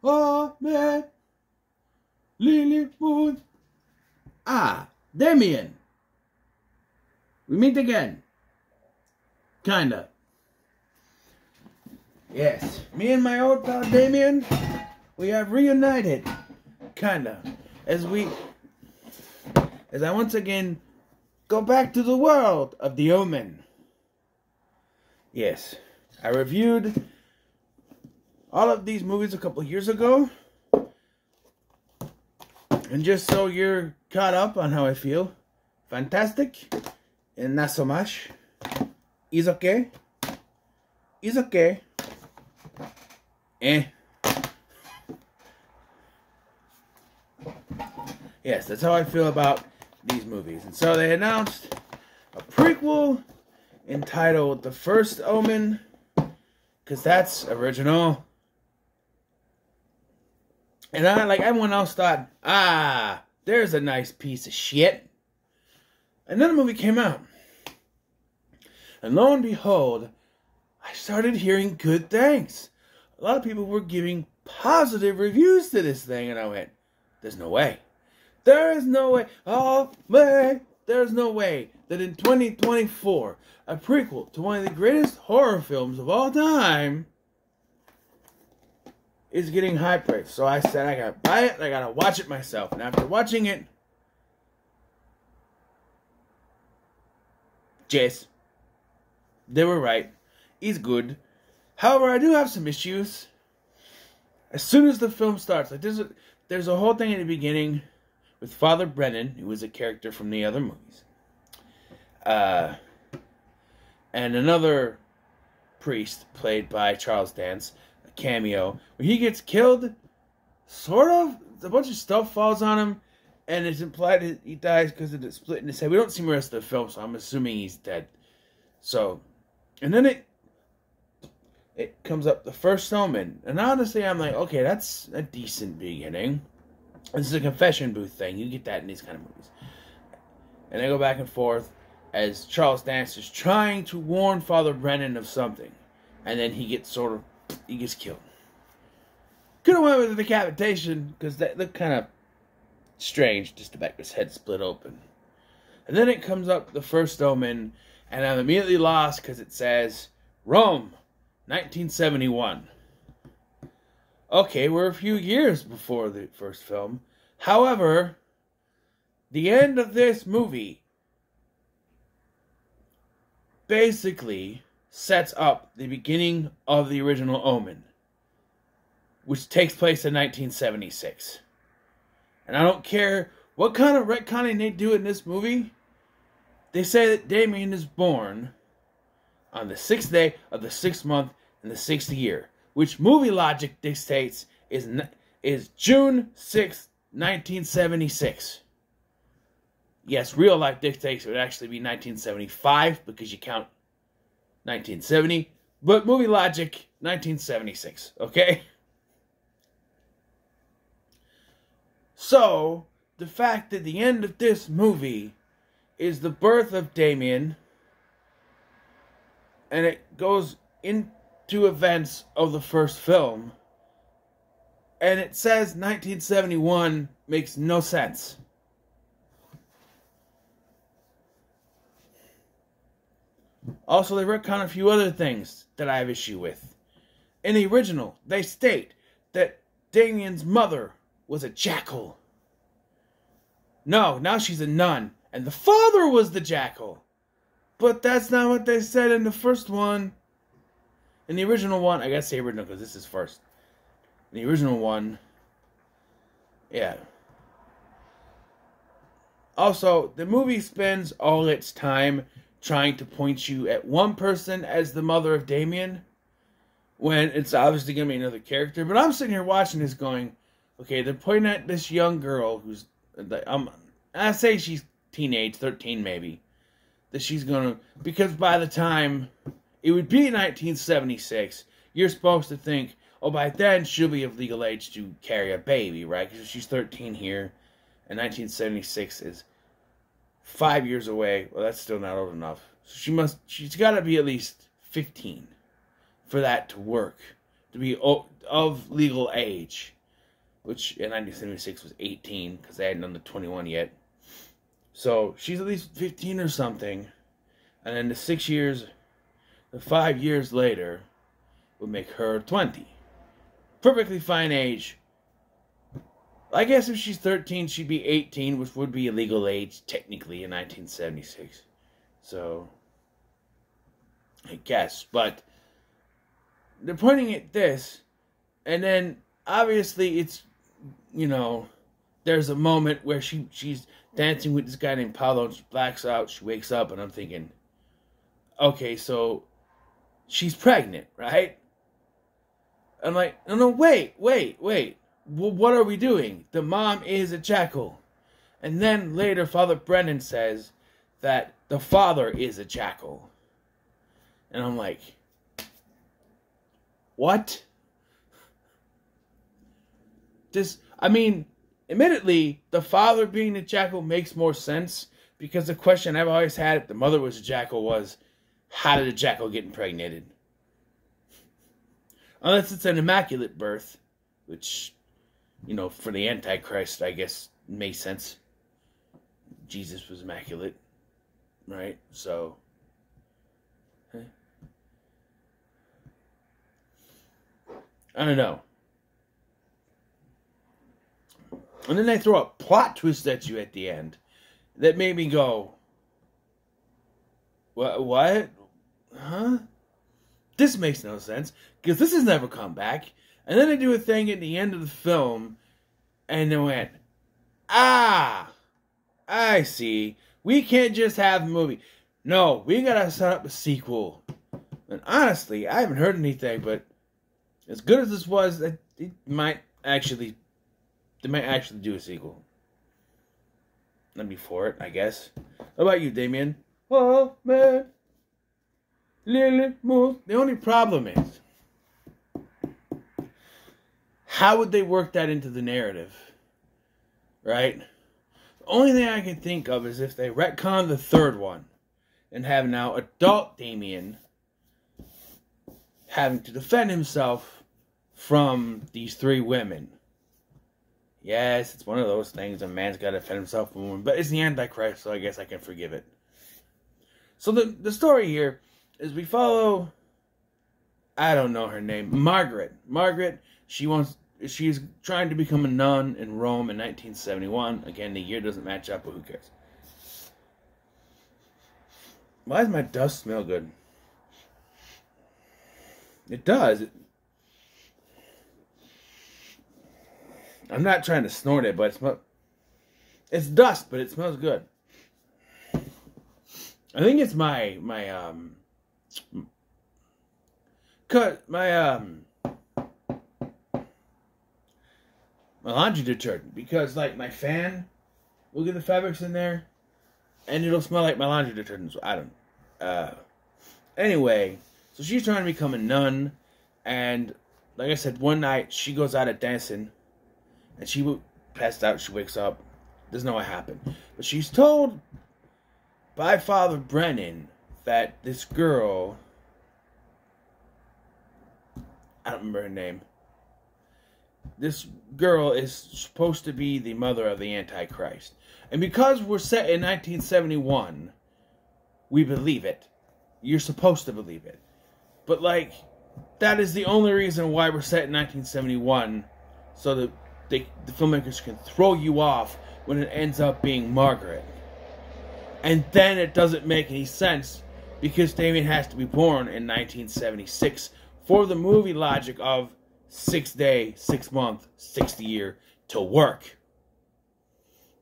Omen. Lily Moon. Ah, Damien. We meet again. Kinda. Yes, me and my old pal Damien, we have reunited. Kinda. As I once again go back to the world of the Omen. Yes, I reviewed all of these movies a couple years ago. And just so you're caught up on how I feel, fantastic, and not so much. Is okay. Is okay. Yes, that's how I feel about these movies. And so they announced a prequel entitled The First Omen, because that's original. And I, like everyone else, thought, there's a nice piece of shit. And then the movie came out. And lo and behold, I started hearing good things. A lot of people were giving positive reviews to this thing, and I went, there's no way. There is no way. Oh, man, there's no way that in 2024, a prequel to one of the greatest horror films of all time is getting high praise. So I said, I gotta buy it, I gotta watch it myself. And after watching it, Jess, they were right. He's good. However, I do have some issues. As soon as the film starts, like there's a whole thing at the beginning with Father Brennan, who was a character from the other movies. And another priest played by Charles Dance, a cameo, where he gets killed, sort of. A bunch of stuff falls on him, and it's implied that he dies because of the split in his head. We don't see the rest of the film, so I'm assuming he's dead. So, and then it comes up, The First Omen. And honestly, I'm like, okay, that's a decent beginning. This is a confession booth thing. You get that in these kind of movies. And they go back and forth as Charles Dance is trying to warn Father Brennan of something. And then he gets killed. Could have went with the decapitation, because that looked kind of strange, just to back his head split open. And then it comes up, The First Omen, and I'm immediately lost because it says, Rome, 1971. Okay, we're a few years before the first film. However, the end of this movie basically sets up the beginning of the original Omen, which takes place in 1976. And I don't care what kind of retconning they do in this movie. They say that Damien is born on the 6th day of the 6th month in the 6th year, which movie logic dictates is June 6th, 1976. Yes, real life dictates it would actually be 1975 because you count 1970, but movie logic, 1976, okay? So, the fact that the end of this movie is the birth of Damien, and it goes into events of the first film, and it says 1971, makes no sense. Also, they retcon a few other things that I have issue with. In the original, they state that Damien's mother was a jackal. No, now she's a nun, and the father was the jackal. But that's not what they said in the first one. In the original one, I gotta say original because this is first. In the original one, yeah. Also, the movie spends all its time trying to point you at one person as the mother of Damien, when it's obviously going to be another character. But I'm sitting here watching this going, okay, they're pointing at this young girl who's, I say she's teenage, 13 maybe, that she's going to, because by the time it would be 1976, you're supposed to think, oh, by then she'll be of legal age to carry a baby, right? Because she's 13 here, and 1976 is 5 years away. Well, that's still not old enough. So she's got to be at least 15 for that to work. to be of legal age, which in 1976 was 18 because they hadn't done the 21 yet. So she's at least 15 or something, and then the 5 years later would make her 20. Perfectly fine age. I guess if she's 13, she'd be 18, which would be a legal age, technically, in 1976. So, I guess. But, they're pointing at this, and then, obviously, it's, there's a moment where she's dancing with this guy named Paulo, and she blacks out, she wakes up, and I'm thinking, okay, so, she's pregnant, right? I'm like, no, wait. Well, what are we doing? The mom is a jackal. And then later, Father Brennan says that the father is a jackal. And I'm like, what? Admittedly, the father being the jackal makes more sense, because the question I've always had if the mother was a jackal was, how did a jackal get impregnated? Unless it's an immaculate birth, which, for the Antichrist, I guess, makes sense. Jesus was immaculate, right? So, I don't know. And then they throw a plot twist at you at the end that made me go, what? Huh? This makes no sense, because this has never come back. And then they do a thing at the end of the film, and they went, I see. We can't just have a movie. No, we gotta set up a sequel. And honestly, I haven't heard anything, but as good as this was, they might actually do a sequel. I'd be for it, I guess. How about you, Damien? Oh, man. Lily move. The only problem is, how would they work that into the narrative? Right? The only thing I can think of is if they retcon the third one and have now adult Damien having to defend himself from these three women. Yes, it's one of those things. A man's got to defend himself from a woman. But it's the Antichrist, so I guess I can forgive it. So the story here is we follow, I don't know her name, Margaret. Margaret, she's trying to become a nun in Rome in 1971. Again, the year doesn't match up, but who cares? Why does my dust smell good? It does. I'm not trying to snort it, but it's dust, but it smells good. I think it's my laundry detergent, because like my fan will get the fabrics in there and it'll smell like my laundry detergent. So I don't anyway, so she's trying to become a nun, and like I said, one night she goes out at dancing and she passed out. She wakes up, doesn't know what happened, but she's told by Father Brennan that this girl, I don't remember her name, this girl is supposed to be the mother of the Antichrist. And because we're set in 1971, we believe it. You're supposed to believe it. But, like, that is the only reason why we're set in 1971, so that the filmmakers can throw you off when it ends up being Margaret. And then it doesn't make any sense, because Damien has to be born in 1976 for the movie logic of 6 day, 6 month, 60 year to work.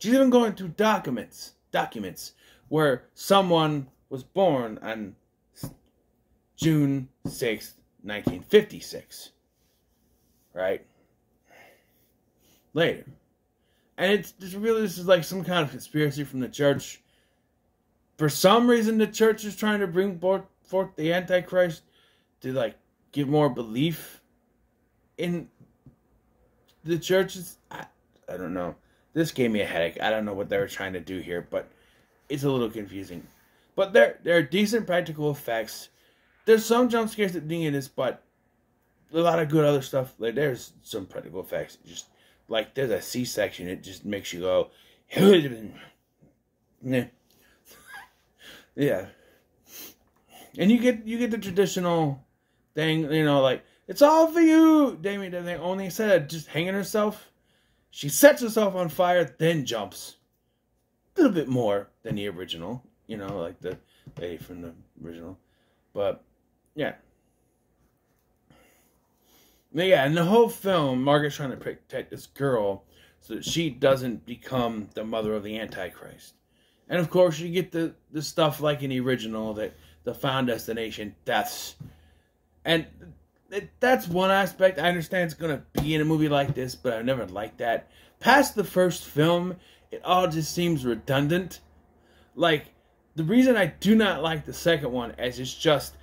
She's even going through documents where someone was born on June 6th, 1956. Right? Later. And this is like some kind of conspiracy from the church. For some reason, the church is trying to bring forth the Antichrist to, like, give more belief in the churches. I don't know. This gave me a headache. I don't know what they were trying to do here, but it's a little confusing. But there are decent practical effects. There's some jump scares at the beginning of this, but a lot of good other stuff. Like, there's some practical effects. Just like there's a C-section, it just makes you go, yeah, yeah. And you get the traditional thing, you know, like, it's all for you. Damien doesn't only said just hanging herself. She sets herself on fire, then jumps. A little bit more than the original, you know, like the lady from the original. But yeah. Yeah, in the whole film, Margaret's trying to protect this girl so that she doesn't become the mother of the Antichrist. And of course, you get the stuff like in the original, that the found destination deaths. And that's one aspect. I understand it's going to be in a movie like this, but I never liked that. Past the first film, it all just seems redundant. Like, the reason I do not like the second one is it's just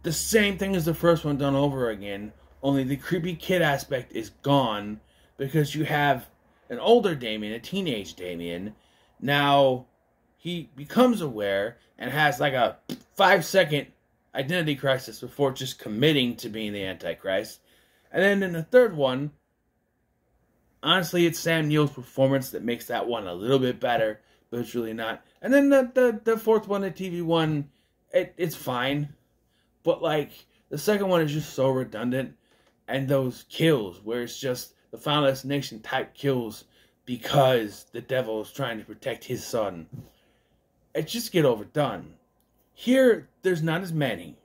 the same thing as the first one done over again, only the creepy kid aspect is gone because you have an older Damien, a teenage Damien. Now he becomes aware and has like a 5-second identity crisis before just committing to being the Antichrist. And then in the third one, honestly, it's Sam Neill's performance that makes that one a little bit better, but it's really not. And then the fourth one, the TV one, it's fine. But, like, the second one is just so redundant. And those kills, where it's just the Final Destination type kills because the devil is trying to protect his son, it just get overdone. Here, there's not as many.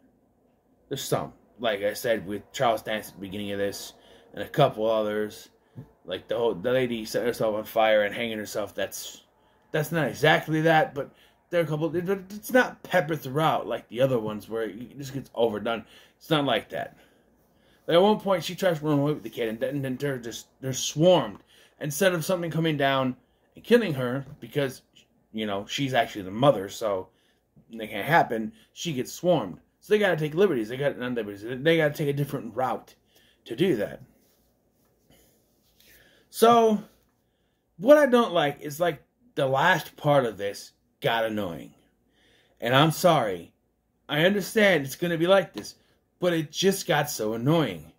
There's some. Like I said, with Charles Dance at the beginning of this, and a couple others. Like the lady setting herself on fire and hanging herself, that's not exactly that, but there are a couple, it's not peppered throughout like the other ones where it just gets overdone. It's not like that. Like at one point, she tries to run away with the kid, and then they're swarmed. Instead of something coming down and killing her, because, you know, she's actually the mother, so it can't happen, she gets swarmed. So they gotta take liberties, they gotta take a different route to do that. So, what I don't like is, like, the last part of this got annoying. And I'm sorry. I understand it's going to be like this. But it just got so annoying.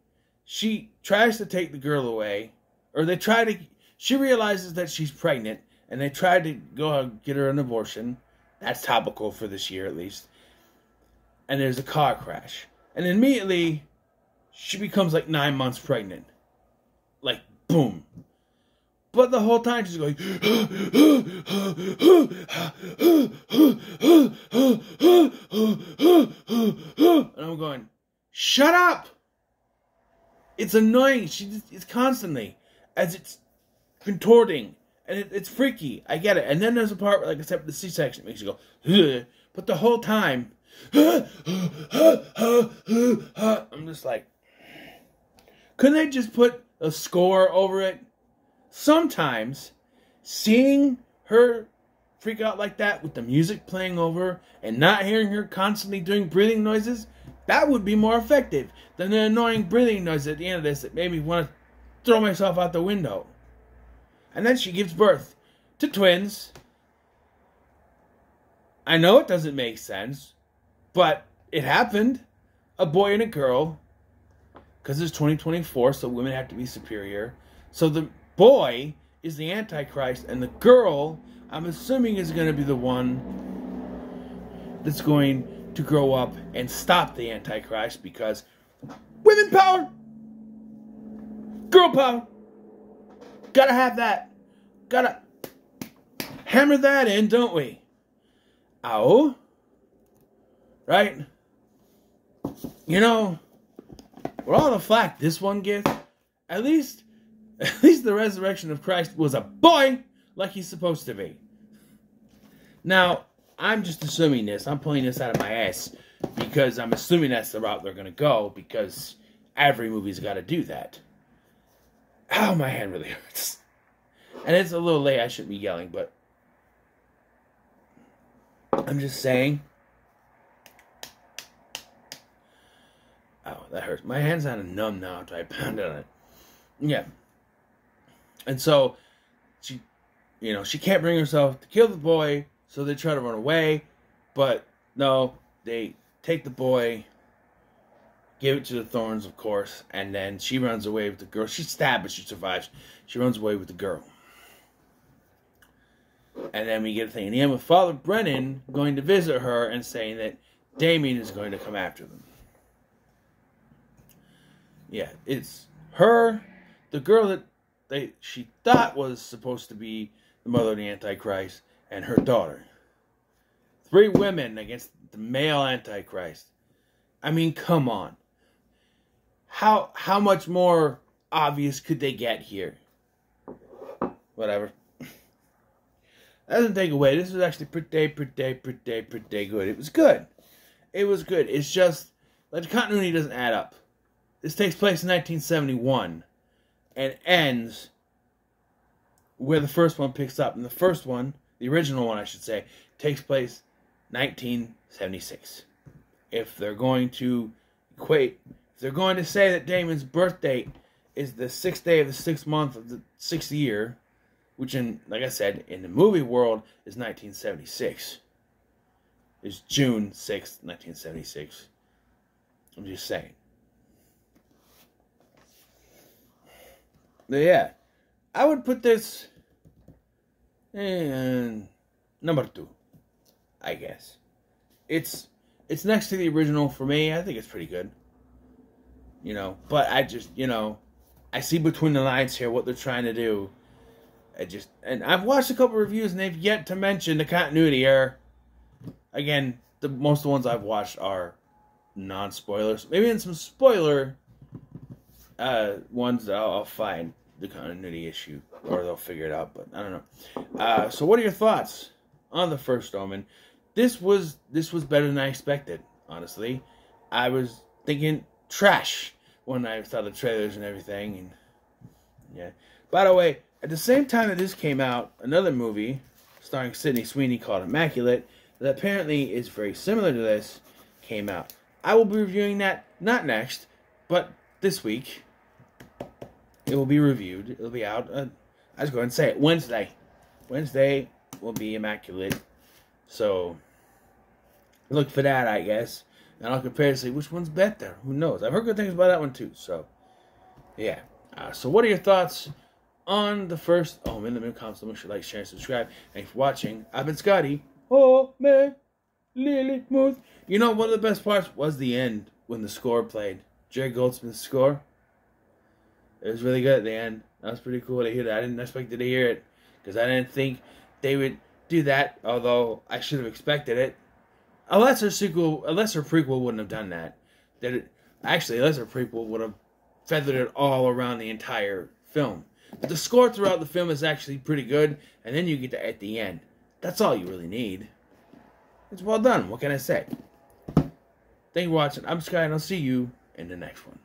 She tries to take the girl away. Or she realizes that she's pregnant. And they try to go out and get her an abortion. That's topical for this year at least. And there's a car crash. And immediately, she becomes like 9 months pregnant. Like, boom. But the whole time she's going, and I'm going, shut up! It's annoying. It's constantly, as it's contorting, and it's freaky. I get it. And then there's a part where, like I said, the C-section makes you go, but the whole time, I'm just like, couldn't they just put a score over it? Sometimes, seeing her freak out like that with the music playing over and not hearing her constantly doing breathing noises, that would be more effective than the annoying breathing noise at the end of this that made me want to throw myself out the window. And then she gives birth to twins. I know it doesn't make sense, but it happened. A boy and a girl. Because it's 2024, so women have to be superior. So the boy is the Antichrist, and the girl, I'm assuming, is going to be the one that's going to grow up and stop the Antichrist, because women power, girl power, gotta have that, gotta hammer that in, don't we? Ow. Right? You know, with all the flack this one gets, at least the resurrection of Christ was a boy like he's supposed to be. Now, I'm just assuming this. I'm pulling this out of my ass because I'm assuming that's the route they're going to go, because every movie's got to do that. Ow, my hand really hurts. And it's a little late. I shouldn't be yelling, but I'm just saying. Oh, that hurts. My hand's kind of numb now after I pounded on it. Yeah. And so, she can't bring herself to kill the boy, so they try to run away, but no, they take the boy, give it to the Thorns, of course, and then she runs away with the girl. She's stabbed, but she survives. She runs away with the girl. And then we get a thing in the end with Father Brennan going to visit her and saying that Damien is going to come after them. Yeah, it's her, the girl that she thought was supposed to be the mother of the Antichrist, and her daughter. 3 women against the male Antichrist. I mean, come on. How much more obvious could they get here? Whatever. That doesn't take away. This was actually pretty good. It was good. It was good. It's just, like, the continuity doesn't add up. This takes place in 1971 and ends where the first one picks up. And the first one, the original one I should say, takes place 1976. If they're going to equate, if they're going to say that Damon's birth date is the 6th day of the 6th month of the 6th year, which, like I said, in the movie world is 1976. It's June 6th, 1976. I'm just saying. But yeah, I would put this in number 2, I guess. It's next to the original for me. I think it's pretty good. You know, but I just, you know, I see between the lines here what they're trying to do. And I've watched a couple reviews and they've yet to mention the continuity error. Again, most of the ones I've watched are non-spoilers. Maybe in some spoiler ones I'll find the continuity issue, or they'll figure it out, but I don't know. So what are your thoughts on the first Omen? This was better than I expected, honestly. I was thinking trash when I saw the trailers and everything, and yeah. By the way, at the same time that this came out, another movie starring Sydney Sweeney called Immaculate, that apparently is very similar to this, came out. I will be reviewing that, not next, but this week. It will be reviewed. It'll be out. I was going to say it. Wednesday. Wednesday will be Immaculate. So, look for that, I guess. And I'll compare to see which one's better. Who knows? I've heard good things about that one, too. So, yeah. So, what are your thoughts on the first Omen? Let me comment. So make sure you like, share, and subscribe. Thanks for watching. I've been Scotty. Oh, man. Lily Muth. You know, one of the best parts was the end when the score played. Jerry Goldsmith's score. It was really good at the end. That was pretty cool to hear that. I didn't expect to hear it because I didn't think they would do that, although I should have expected it. A lesser prequel wouldn't have done that. Actually, a lesser prequel would have feathered it all around the entire film. But the score throughout the film is actually pretty good, and then you get to at the end. That's all you really need. It's well done. What can I say? Thank you for watching. I'm Sky, and I'll see you in the next one.